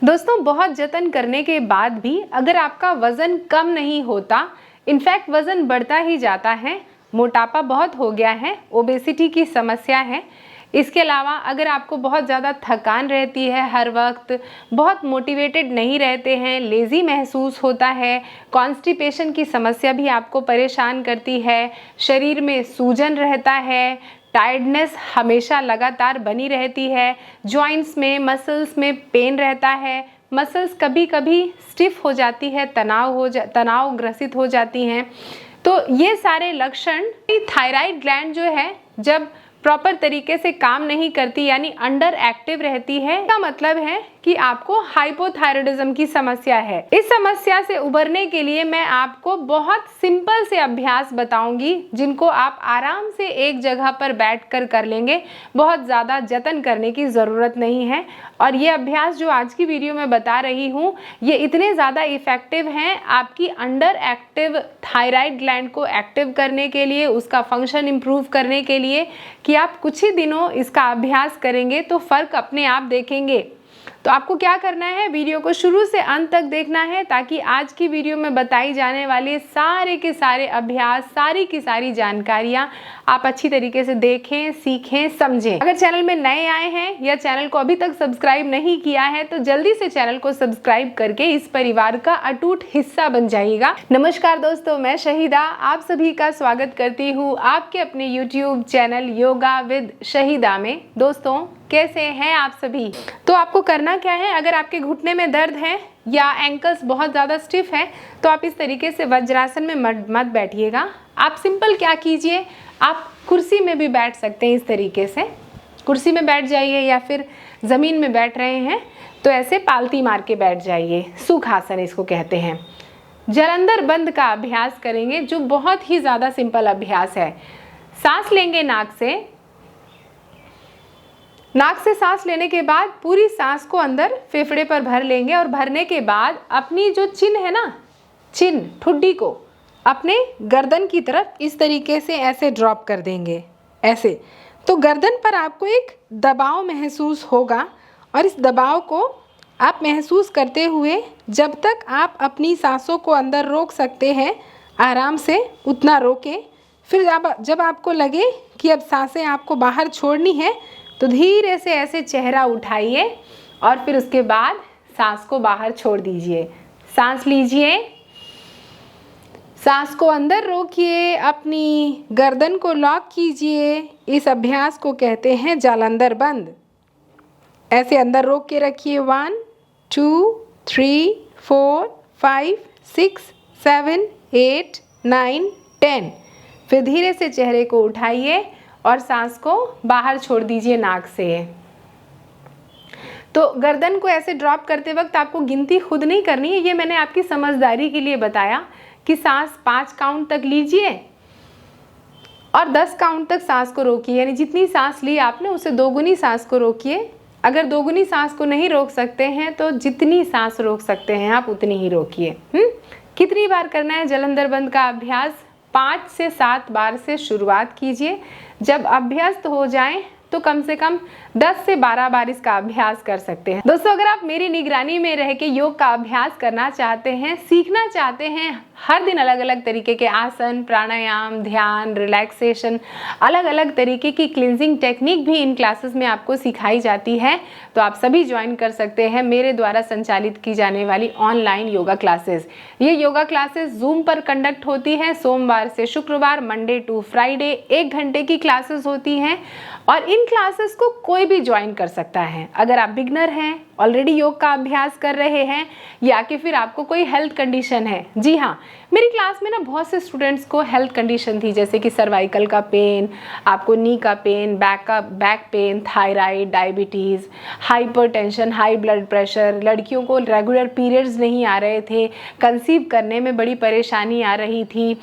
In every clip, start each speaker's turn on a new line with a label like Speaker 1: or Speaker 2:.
Speaker 1: दोस्तों, बहुत जतन करने के बाद भी अगर आपका वजन कम नहीं होता, इनफैक्ट वजन बढ़ता ही जाता है, मोटापा बहुत हो गया है, ओबेसिटी की समस्या है, इसके अलावा अगर आपको बहुत ज़्यादा थकान रहती है, हर वक्त बहुत मोटिवेटेड नहीं रहते हैं, लेज़ी महसूस होता है, कॉन्स्टिपेशन की समस्या भी आपको परेशान करती है, शरीर में सूजन रहता है, टायर्डनेस हमेशा लगातार बनी रहती है, जॉइंट्स में मसल्स में पेन रहता है, मसल्स कभी कभी स्टिफ हो जाती है, तनाव ग्रसित हो जाती हैं। तो ये सारे लक्षण, थायराइड ग्लैंड जो है जब प्रॉपर तरीके से काम नहीं करती यानी अंडर एक्टिव रहती है, इसका मतलब है कि आपको हाइपोथायराइडिज्म की समस्या है। इस समस्या से उबरने के लिए मैं आपको बहुत सिंपल से अभ्यास बताऊंगी जिनको आप आराम से एक जगह पर बैठकर कर लेंगे, बहुत ज़्यादा जतन करने की ज़रूरत नहीं है। और ये अभ्यास जो आज की वीडियो में बता रही हूँ ये इतने ज़्यादा इफ़ेक्टिव हैं आपकी अंडर एक्टिव थायराइड ग्लैंड को एक्टिव करने के लिए, उसका फंक्शन इम्प्रूव करने के लिए, कि आप कुछ ही दिनों इसका अभ्यास करेंगे तो फ़र्क अपने आप देखेंगे। तो आपको क्या करना है, वीडियो को शुरू से अंत तक देखना है ताकि आज की वीडियो में बताई जाने वाली सारे के सारे अभ्यास, सारी की सारी जानकारियाँ आप अच्छी तरीके से देखें, सीखें, समझें। अगर चैनल में नए आए हैं या चैनल को अभी तक सब्सक्राइब नहीं किया है तो जल्दी से चैनल को सब्सक्राइब करके इस परिवार का अटूट हिस्सा बन जाइएगा। नमस्कार दोस्तों, मैं शहीदा आप सभी का स्वागत करती हूँ आपके अपने YouTube channel yoga with Shahida में। दोस्तों, कैसे हैं आप सभी? तो आपको करना क्या है, अगर आपके घुटने में दर्द है या एंकल्स बहुत ज़्यादा स्टिफ है तो आप इस तरीके से वज्रासन में मत बैठिएगा। आप सिंपल क्या कीजिए, आप कुर्सी में भी बैठ सकते हैं। इस तरीके से कुर्सी में बैठ जाइए या फिर ज़मीन में बैठ रहे हैं तो ऐसे पालती मार के बैठ जाइए, सुखासन इसको कहते हैं। जलंधर बंद का अभ्यास करेंगे जो बहुत ही ज़्यादा सिंपल अभ्यास है। सांस लेंगे नाक से सांस लेने के बाद पूरी सांस को अंदर फेफड़े पर भर लेंगे और भरने के बाद अपनी जो चिन है ना, चिन ठुड्डी को अपने गर्दन की तरफ इस तरीके से ऐसे ड्रॉप कर देंगे, ऐसे। तो गर्दन पर आपको एक दबाव महसूस होगा और इस दबाव को आप महसूस करते हुए जब तक आप अपनी सांसों को अंदर रोक सकते हैं आराम से उतना रोकें। फिर जब आपको लगे कि अब सांसें आपको बाहर छोड़नी है तो धीरे से ऐसे चेहरा उठाइए और फिर उसके बाद सांस को बाहर छोड़ दीजिए। सांस लीजिए, सांस को अंदर रोकिए, अपनी गर्दन को लॉक कीजिए। इस अभ्यास को कहते हैं जालंधर बंद। ऐसे अंदर रोक के रखिए। 1 2 3 4 5 6 7 8 9 10। फिर धीरे से चेहरे को उठाइए और सांस को बाहर छोड़ दीजिए नाक से। तो गर्दन को ऐसे ड्रॉप करते वक्त आपको गिनती खुद नहीं करनी है, ये मैंने आपकी समझदारी के लिए बताया कि सांस 5 काउंट तक लीजिए और 10 काउंट तक सांस को रोकिए, यानी जितनी सांस ली आपने उससे दोगुनी सांस को रोकिए। अगर दोगुनी सांस को नहीं रोक सकते हैं तो जितनी सांस रोक सकते हैं आप उतनी ही रोकिए। कितनी बार करना है जलंधर बंद का अभ्यास? 5 से 7 बार से शुरुआत कीजिए। जब अभ्यस्त हो जाएं तो कम से कम 10 से 12 बार इसका अभ्यास कर सकते हैं। दोस्तों, अगर आप मेरी निगरानी में रह के योग का अभ्यास करना चाहते हैं, सीखना चाहते हैं, हर दिन अलग अलग तरीके के आसन, प्राणायाम, ध्यान, रिलैक्सेशन, अलग अलग तरीके की क्लिनजिंग टेक्निक भी इन क्लासेस में आपको सिखाई जाती है, तो आप सभी ज्वाइन कर सकते हैं मेरे द्वारा संचालित की जाने वाली ऑनलाइन योगा क्लासेस। ये योगा क्लासेस जूम पर कंडक्ट होती है, सोमवार से शुक्रवार, मंडे टू फ्राइडे 1 घंटे की क्लासेस होती हैं और इन क्लासेस को कोई भी ज्वाइन कर सकता है। अगर आप बिगनर हैं, ऑलरेडी योग का अभ्यास कर रहे हैं या कि फिर आपको कोई हेल्थ कंडीशन है। जी हाँ, मेरी क्लास में ना बहुत से स्टूडेंट्स को हेल्थ कंडीशन थी, जैसे कि सर्वाइकल का पेन, आपको नी का pain, back pain, thyroid, diabetes, hypertension, high blood pressure, लड़कियों को रेगुलर पीरियड्स नहीं आ रहे थे, कंसीव करने में बड़ी परेशानी आ रही थी,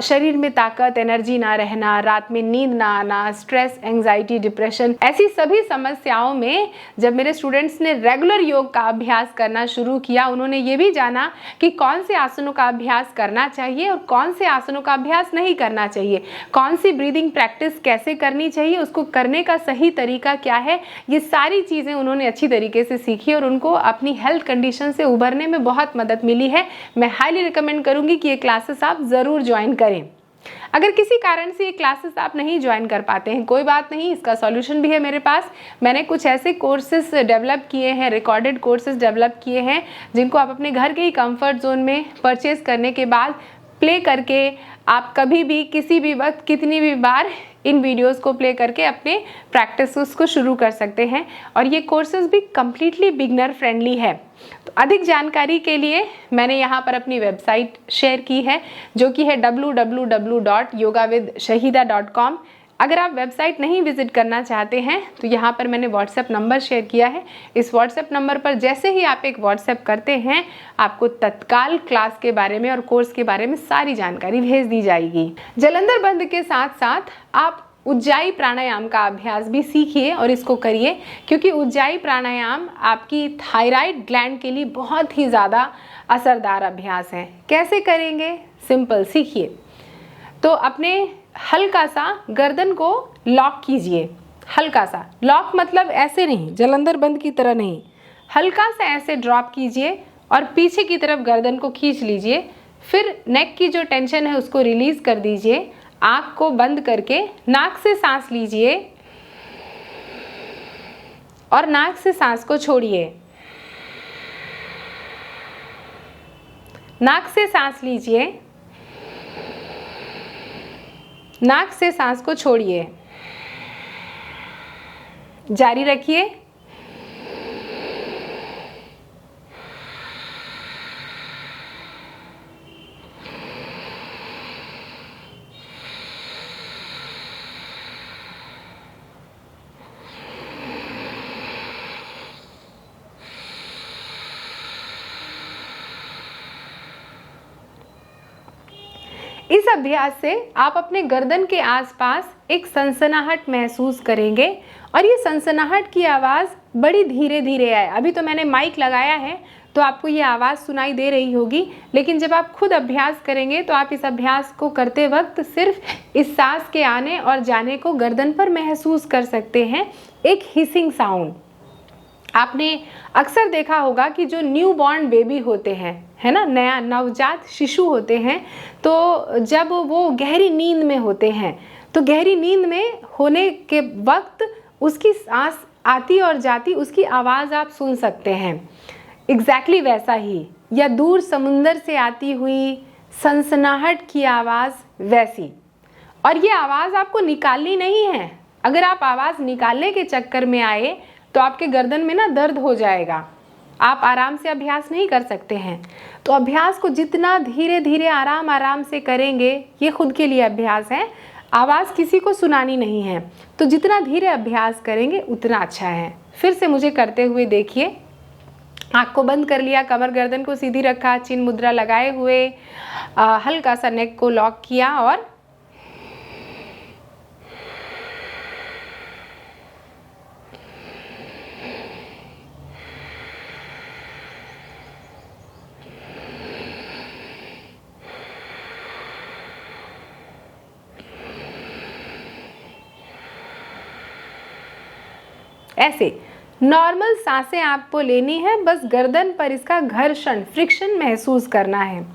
Speaker 1: शरीर में ताकत, एनर्जी ना रहना, रात में नींद ना आना, स्ट्रेस, एंग्जाइटी, डिप्रेशन, ऐसी सभी समस्याओं में जब मेरे स्टूडेंट्स ने रेगुलर योग का अभ्यास करना शुरू किया, उन्होंने ये भी जाना कि कौन से आसनों का अभ्यास करना करना चाहिए और कौन से आसनों का अभ्यास नहीं करना चाहिए, कौन सी ब्रीदिंग प्रैक्टिस कैसे करनी चाहिए, उसको करने का सही तरीका क्या है, ये सारी चीज़ें उन्होंने अच्छी तरीके से सीखी और उनको अपनी हेल्थ कंडीशन से उभरने में बहुत मदद मिली है। मैं हाईली रिकमेंड करूँगी कि ये क्लासेस आप ज़रूर ज्वाइन करें। अगर किसी कारण से ये क्लासेस आप नहीं ज्वाइन कर पाते हैं, कोई बात नहीं, इसका सॉल्यूशन भी है मेरे पास। मैंने कुछ ऐसे कोर्सेज डेवलप किए हैं, रिकॉर्डेड कोर्सेज डेवलप किए हैं, जिनको आप अपने घर के ही कंफर्ट जोन में परचेज करने के बाद प्ले करके आप कभी भी किसी भी वक्त कितनी भी बार इन वीडियोस को प्ले करके अपने प्रैक्टिस को शुरू कर सकते हैं। और ये कोर्सेज भी कम्प्लीटली बिगनर फ्रेंडली है। तो अधिक जानकारी के लिए मैंने यहाँ पर अपनी वेबसाइट शेयर की है, जो कि है www.yogawithshahida.com। अगर आप वेबसाइट नहीं विजिट करना चाहते हैं तो यहाँ पर मैंने व्हाट्सएप नंबर शेयर किया है। इस व्हाट्सएप नंबर पर जैसे ही आप एक व्हाट्सएप करते हैं, आपको तत्काल क्लास के बारे में और कोर्स के बारे में सारी जानकारी भेज दी जाएगी। जालंधर बंद के साथ साथ आप उज्जाई प्राणायाम का अभ्यास भी सीखिए और इसको करिए, क्योंकि उज्जाई प्राणायाम आपकी थायराइड ग्लैंड के लिए बहुत ही ज़्यादा असरदार अभ्यास है। कैसे करेंगे? सिंपल, सीखिए। तो अपने हल्का सा गर्दन को लॉक कीजिए, हल्का सा लॉक, मतलब ऐसे नहीं, जालंधर बंद की तरह नहीं, हल्का सा ऐसे ड्रॉप कीजिए और पीछे की तरफ गर्दन को खींच लीजिए। फिर नेक की जो टेंशन है उसको रिलीज़ कर दीजिए। आँख को बंद करके नाक से सांस लीजिए और नाक से सांस को छोड़िए। नाक से सांस लीजिए, नाक से सांस को छोड़िए, जारी रखिए। इस अभ्यास से आप अपने गर्दन के आसपास एक सनसनाहट महसूस करेंगे और ये सनसनाहट की आवाज़ बड़ी धीरे धीरे आए। अभी तो मैंने माइक लगाया है तो आपको ये आवाज़ सुनाई दे रही होगी, लेकिन जब आप खुद अभ्यास करेंगे तो आप इस अभ्यास को करते वक्त सिर्फ इस सांस के आने और जाने को गर्दन पर महसूस कर सकते हैं, एक हिसिंग साउंड। आपने अक्सर देखा होगा कि जो न्यू बॉर्न बेबी होते हैं, है ना, नया नवजात शिशु होते हैं, तो जब वो गहरी नींद में होते हैं तो गहरी नींद में होने के वक्त उसकी सांस आती और जाती, उसकी आवाज़ आप सुन सकते हैं। एग्जैक्टली वैसा ही, या दूर समुंदर से आती हुई सनसनाहट की आवाज़ वैसी। और ये आवाज़ आपको निकालनी नहीं है। अगर आप आवाज़ निकालने के चक्कर में आए तो आपके गर्दन में ना दर्द हो जाएगा, आप आराम से अभ्यास नहीं कर सकते हैं। तो अभ्यास को जितना धीरे धीरे आराम आराम से करेंगे, ये खुद के लिए अभ्यास है, आवाज़ किसी को सुनानी नहीं है, तो जितना धीरे अभ्यास करेंगे उतना अच्छा है। फिर से मुझे करते हुए देखिए। आँख को बंद कर लिया, कमर गर्दन को सीधी रखा, चिन्ह मुद्रा लगाए हुए हल्का सा नेक को लॉक किया और ऐसे नॉर्मल सांसें आपको लेनी है, बस गर्दन पर इसका घर्षण, फ्रिक्शन महसूस करना है।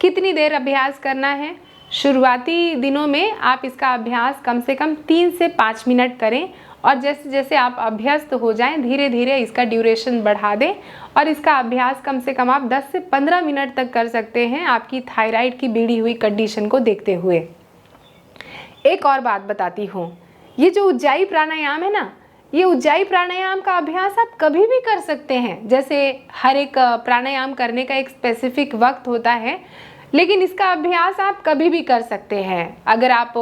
Speaker 1: कितनी देर अभ्यास करना है? शुरुआती दिनों में आप इसका अभ्यास कम से कम 3 से 5 मिनट करें और जैसे जैसे आप अभ्यस्त हो जाएं, धीरे धीरे इसका ड्यूरेशन बढ़ा दें और इसका अभ्यास कम से कम आप 10 से 15 मिनट तक कर सकते हैं, आपकी थायराइड की बिगड़ी हुई कंडीशन को देखते हुए। एक और बात बताती हूँ, ये जो उज्जाई प्राणायाम है ना, ये उज्जाई प्राणायाम का अभ्यास आप कभी भी कर सकते हैं। जैसे हर एक प्राणायाम करने का एक स्पेसिफिक वक्त होता है, लेकिन इसका अभ्यास आप कभी भी कर सकते हैं। अगर आप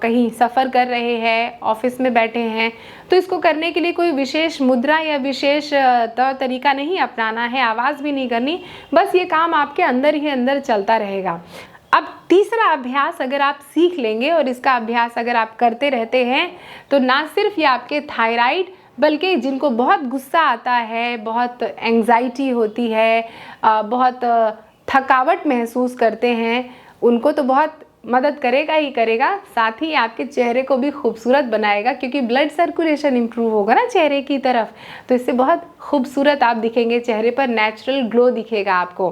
Speaker 1: कहीं सफ़र कर रहे हैं, ऑफिस में बैठे हैं, तो इसको करने के लिए कोई विशेष मुद्रा या विशेष तौर तरीका नहीं अपनाना है, आवाज़ भी नहीं करनी, बस ये काम आपके अंदर ही अंदर चलता रहेगा। अब तीसरा अभ्यास अगर आप सीख लेंगे और इसका अभ्यास अगर आप करते रहते हैं, तो ना सिर्फ ये आपके थायराइड, बल्कि जिनको बहुत गुस्सा आता है, बहुत एंग्जाइटी होती है, बहुत थकावट महसूस करते हैं उनको तो बहुत मदद करेगा ही करेगा, साथ ही आपके चेहरे को भी खूबसूरत बनाएगा, क्योंकि ब्लड सर्कुलेशन इम्प्रूव होगा ना चेहरे की तरफ, तो इससे बहुत खूबसूरत आप दिखेंगे, चेहरे पर नेचुरल ग्लो दिखेगा आपको।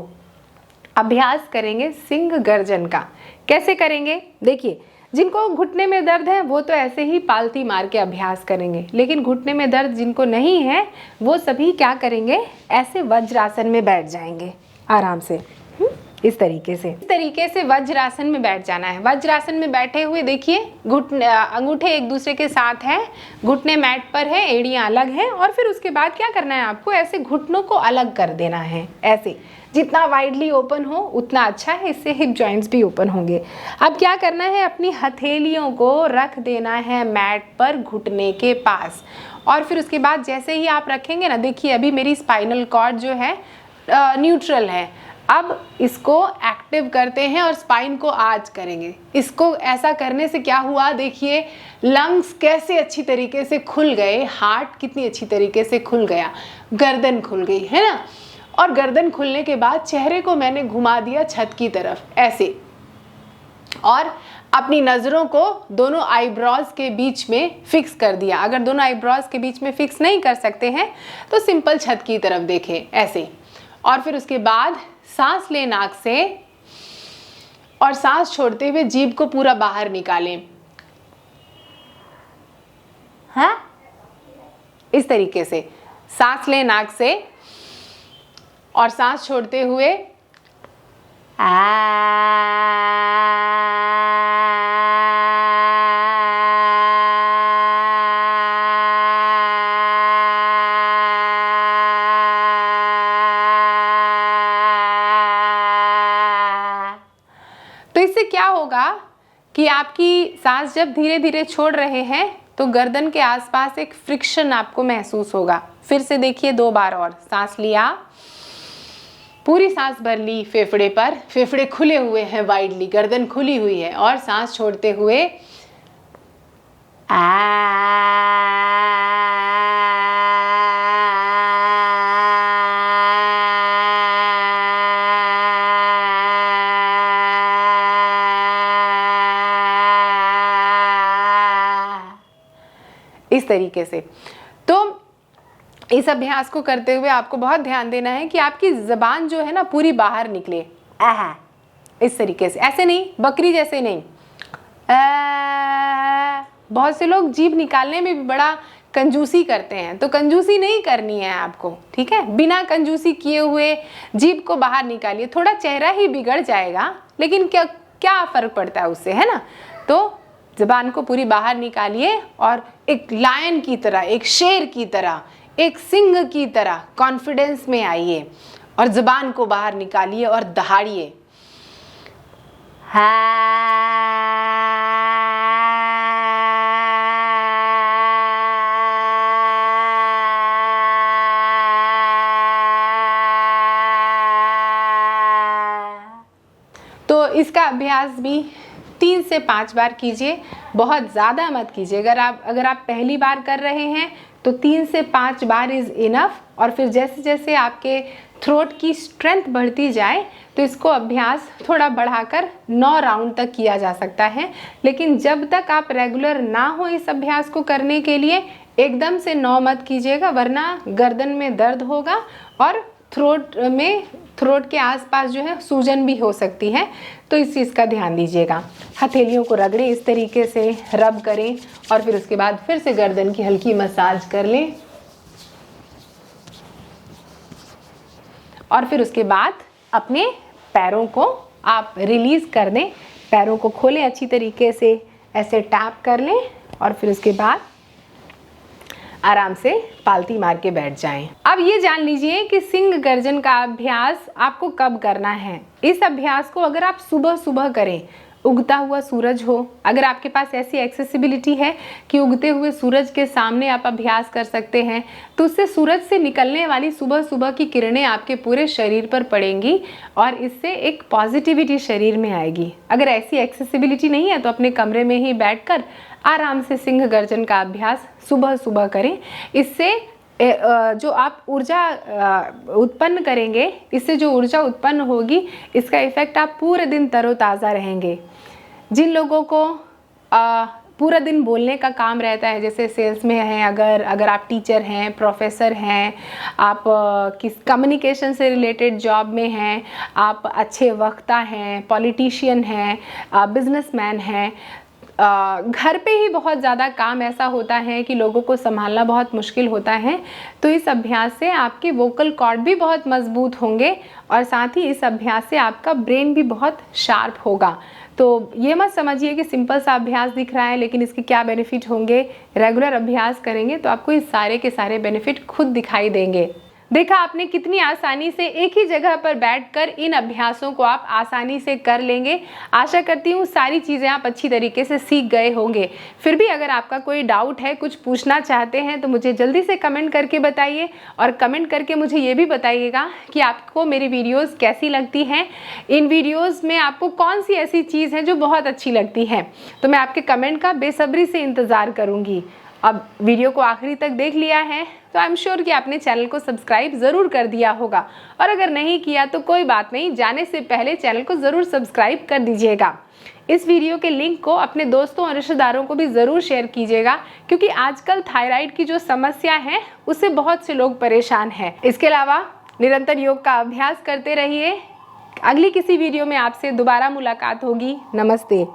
Speaker 1: अभ्यास करेंगे सिंह गर्जन का। कैसे करेंगे? देखिए, जिनको घुटने में दर्द है वो तो ऐसे ही पालती मार के अभ्यास करेंगे, लेकिन घुटने में दर्द जिनको नहीं है वो सभी क्या करेंगे, ऐसे वज्रासन में बैठ जाएंगे आराम से, इस तरीके से वज्रासन में बैठ जाना है। वज्रासन में बैठे हुए देखिए, अंगूठे एक दूसरे के साथ हैं, घुटने मैट पर है, एड़ियाँ अलग हैं, और फिर उसके बाद क्या करना है आपको, ऐसे घुटनों को अलग कर देना है। ऐसे जितना वाइडली ओपन हो उतना अच्छा है, इससे हिप जॉइंट्स भी ओपन होंगे। अब क्या करना है, अपनी हथेलियों को रख देना है मैट पर घुटने के पास, और फिर उसके बाद जैसे ही आप रखेंगे ना, देखिए अभी मेरी स्पाइनल कॉर्ड जो है न्यूट्रल है, अब इसको एक्टिव करते हैं और स्पाइन को आज करेंगे। इसको ऐसा करने से क्या हुआ, देखिए लंग्स कैसे अच्छी तरीके से खुल गए, हार्ट कितनी अच्छी तरीके से खुल गया, गर्दन खुल गई है ना, और गर्दन खुलने के बाद चेहरे को मैंने घुमा दिया छत की तरफ ऐसे, और अपनी नज़रों को दोनों आईब्रोज के बीच में फिक्स कर दिया। अगर दोनों आईब्रोज के बीच में फिक्स नहीं कर सकते हैं तो सिंपल छत की तरफ देखें ऐसे, और फिर उसके बाद सांस लें नाक से, और सांस छोड़ते हुए जीभ को पूरा बाहर निकालें। हाँ, इस तरीके से सांस लें नाक से और सांस छोड़ते हुए तो इससे क्या होगा कि आपकी सांस जब धीरे धीरे छोड़ रहे हैं तो गर्दन के आसपास एक फ्रिक्शन आपको महसूस होगा। फिर से देखिए 2 बार और, सांस लिया, पूरी सांस भर ली फेफड़े पर, फेफड़े खुले हुए हैं वाइडली, गर्दन खुली हुई है, और सांस छोड़ते हुए इस तरीके से। तो इस अभ्यास को करते हुए आपको बहुत ध्यान देना है कि आपकी ज़बान जो है ना पूरी बाहर निकले, इस तरीके से, ऐसे नहीं, बकरी जैसे नहीं। बहुत से लोग जीभ निकालने में भी बड़ा कंजूसी करते हैं, तो कंजूसी नहीं करनी है आपको, ठीक है। बिना कंजूसी किए हुए जीभ को बाहर निकालिए, थोड़ा चेहरा ही बिगड़ जाएगा लेकिन क्या क्या फ़र्क पड़ता है उससे, है ना। तो ज़बान को पूरी बाहर निकालिए और एक लायन की तरह, एक शेर की तरह, एक सिंह की तरह कॉन्फिडेंस में आइए और ज़बान को बाहर निकालिए और दहाड़िए। तो इसका अभ्यास भी 3 से 5 बार कीजिए, बहुत ज़्यादा मत कीजिए। अगर आप पहली बार कर रहे हैं तो 3 से 5 बार इज़ इनफ, और फिर जैसे जैसे आपके थ्रोट की स्ट्रेंथ बढ़ती जाए तो इसको अभ्यास थोड़ा बढ़ाकर 9 राउंड तक किया जा सकता है। लेकिन जब तक आप रेगुलर ना हो इस अभ्यास को करने के लिए, एकदम से 9 मत कीजिएगा, वरना गर्दन में दर्द होगा और थ्रोट के आसपास जो है सूजन भी हो सकती है। तो इस चीज़ का ध्यान दीजिएगा। हथेलियों को रगड़ें, इस तरीके से रब करें, और फिर उसके बाद फिर से गर्दन की हल्की मसाज कर लें, और फिर उसके बाद अपने पैरों को आप रिलीज़ कर दें। पैरों को खोलें अच्छी तरीके से, ऐसे टैप कर लें, और फिर उसके बाद आराम से पालती मार के बैठ जाएं। अब ये जान लीजिए कि सिंह गर्जन का अभ्यास आपको कब करना है। इस अभ्यास को अगर आप सुबह सुबह करें, उगता हुआ सूरज हो, अगर आपके पास ऐसी एक्सेसिबिलिटी है कि उगते हुए सूरज के सामने आप अभ्यास कर सकते हैं, तो उससे सूरज से निकलने वाली सुबह सुबह की किरणें आपके पूरे शरीर पर पड़ेंगी और इससे एक पॉजिटिविटी शरीर में आएगी। अगर ऐसी एक्सेसिबिलिटी नहीं है तो अपने कमरे में ही बैठकर आराम से सिंह गर्जन का अभ्यास सुबह सुबह करें। इससे जो आप ऊर्जा उत्पन्न करेंगे, इससे जो ऊर्जा उत्पन्न होगी इसका इफ़ेक्ट आप पूरे दिन तरोताज़ा रहेंगे। जिन लोगों को पूरा दिन बोलने का काम रहता है, जैसे सेल्स में हैं, अगर आप टीचर हैं, प्रोफेसर हैं, आप किस कम्युनिकेशन से रिलेटेड जॉब में हैं, आप अच्छे वक्ता हैं, पॉलिटिशियन हैं, बिजनेसमैन हैं, घर पे ही बहुत ज़्यादा काम ऐसा होता है कि लोगों को संभालना बहुत मुश्किल होता है, तो इस अभ्यास से आपके वोकल कॉर्ड भी बहुत मजबूत होंगे और साथ ही इस अभ्यास से आपका ब्रेन भी बहुत शार्प होगा। तो ये मत समझिए कि सिंपल सा अभ्यास दिख रहा है, लेकिन इसके क्या बेनिफिट होंगे। रेगुलर अभ्यास करेंगे तो आपको इस सारे के सारे बेनिफिट खुद दिखाई देंगे। देखा आपने कितनी आसानी से एक ही जगह पर बैठकर इन अभ्यासों को आप आसानी से कर लेंगे। आशा करती हूँ सारी चीज़ें आप अच्छी तरीके से सीख गए होंगे। फिर भी अगर आपका कोई डाउट है, कुछ पूछना चाहते हैं, तो मुझे जल्दी से कमेंट करके बताइए और कमेंट करके मुझे ये भी बताइएगा कि आपको मेरी वीडियोज़ कैसी लगती हैं। इन वीडियोज़ में आपको कौन सी ऐसी चीज़ है जो बहुत अच्छी लगती है, तो मैं आपके कमेंट का बेसब्री से इंतज़ार करूँगी। अब वीडियो को आखिरी तक देख लिया है तो आई एम श्योर कि आपने चैनल को सब्सक्राइब ज़रूर कर दिया होगा, और अगर नहीं किया तो कोई बात नहीं, जाने से पहले चैनल को ज़रूर सब्सक्राइब कर दीजिएगा। इस वीडियो के लिंक को अपने दोस्तों और रिश्तेदारों को भी ज़रूर शेयर कीजिएगा, क्योंकि आजकल थायराइड की जो समस्या है उससे बहुत से लोग परेशान हैं। इसके अलावा निरंतर योग का अभ्यास करते रहिए। अगली किसी वीडियो में आपसे दोबारा मुलाकात होगी। नमस्ते।